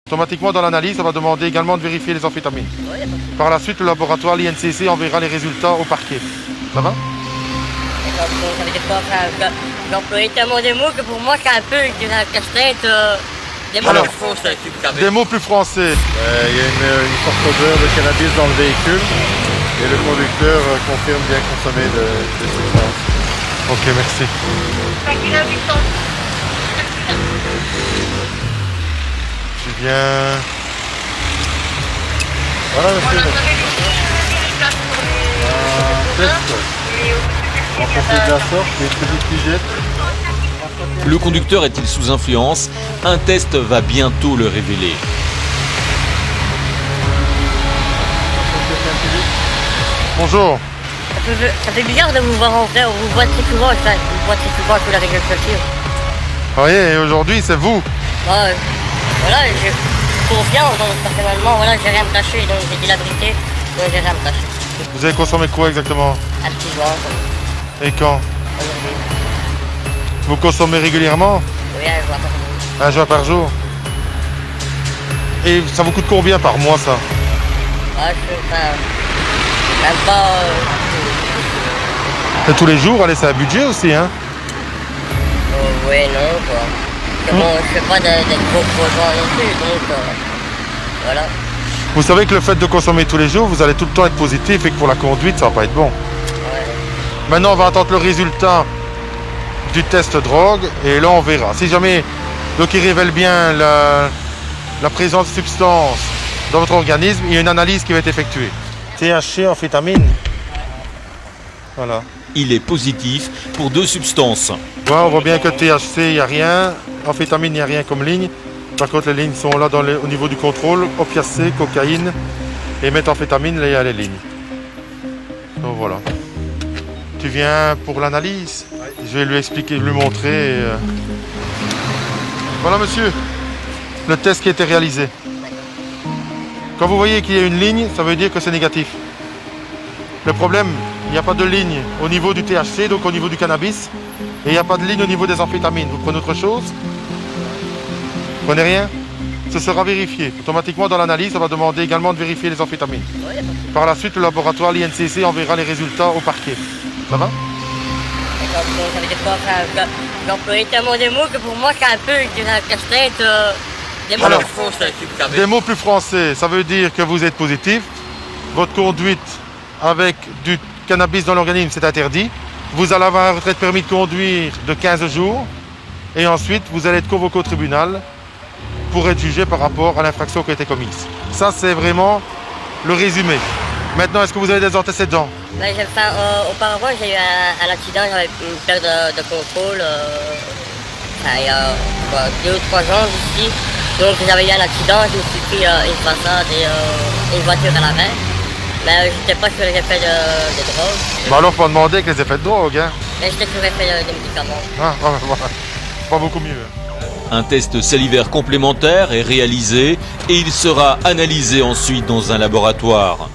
Automatiquement, dans l'analyse, on va demander également de vérifier les amphétamines. Oui, Par la suite, le laboratoire, l'INCC, enverra les résultats au parquet. Ça va? ça veut dire quoi? J'ai employé tellement des mots que pour moi, c'est un peu de la casse-tête. Des mots Alors, de faux, ça, tu le Des mots plus français. Il y a une forte odeur de cannabis dans le véhicule et le conducteur confirme bien consommer de substances. Ok, merci. Tu viens... Voilà, monsieur. Un test. On fait de la sorte, des petites pigettes. Le conducteur est-il sous influence? Un test va bientôt le révéler. Bonjour. Ça fait bizarre de vous voir en vrai, on vous voit très souvent, ça. On vous voit très souvent sous la réglementation. Oui, et aujourd'hui, c'est vous. Voilà, j'ai confiance, donc personnellement, voilà, j'ai rien à me cacher, donc j'ai dit la vérité, donc j'ai rien à me cacher. Vous avez consommé quoi exactement? Un petit joint, comme Et quand? aujourd'hui. Vous consommez régulièrement? Oui, un joint par jour. Un joint par jour? Et ça vous coûte combien par mois, ça? Ah, je sais pas. Même pas. Et tous les jours, allez, c'est un budget aussi, hein? Oui, non, quoi. C'est bon, je fais pas des gros joints non plus, donc. Voilà. Vous savez que le fait de consommer tous les jours, vous allez tout le temps être positif et que pour la conduite, ça va pas être bon. Ouais. Maintenant, on va attendre le résultat du test drogue et là, on verra. Si jamais, donc il révèle bien la présence de substances dans votre organisme, il y a une analyse qui va être effectuée. THC, amphétamine. Voilà. Il est positif pour 2 substances. Ouais, on voit bien que THC, il n'y a rien. Amphétamine, il n'y a rien comme ligne. Par contre, les lignes sont là au niveau du contrôle. Opiacé, cocaïne et méthamphétamine, là, il y a les lignes. Donc voilà. Tu viens pour l'analyse? Je vais lui expliquer, lui montrer. Voilà, monsieur. Le test qui a été réalisé. Quand vous voyez qu'il y a une ligne, ça veut dire que c'est négatif. Le problème, il n'y a pas de ligne au niveau du THC, donc au niveau du cannabis. Et il n'y a pas de ligne au niveau des amphétamines. Vous prenez autre chose? Vous prenez rien? Ce sera vérifié. Automatiquement, dans l'analyse, on va demander également de vérifier les amphétamines. Par la suite, le laboratoire, l'INCC, enverra les résultats au parquet. Ça va? Ça veut dire quoi? J'ai employé tellement des mots que pour moi, c'est un peu de la casse-tête. Des mots Alors, de faux, ça, tu le Des mots plus français, ça veut dire que vous êtes positif. Votre conduite avec du cannabis dans l'organisme, c'est interdit. Vous allez avoir un retrait de permis de conduire de 15 jours. Et ensuite, vous allez être convoqué au tribunal pour être jugé par rapport à l'infraction qui a été commise. Ça, c'est vraiment le résumé. Maintenant, est-ce que vous avez des antécédents? Ben, auparavant, j'ai eu un accident, j'avais une perte de contrôle. Il y a 2 ou 3 ans ici. Donc j'avais eu un accident, je me suis pris une façade et une voiture à l'arrêt. Mais je n'étais pas sur les effets de drogue. Bah alors, faut demander avec les effets de drogue. Hein. Mais j'étais sur les effets de médicaments. Ah, voilà. Pas beaucoup mieux. Un test salivaire complémentaire est réalisé et il sera analysé ensuite dans un laboratoire.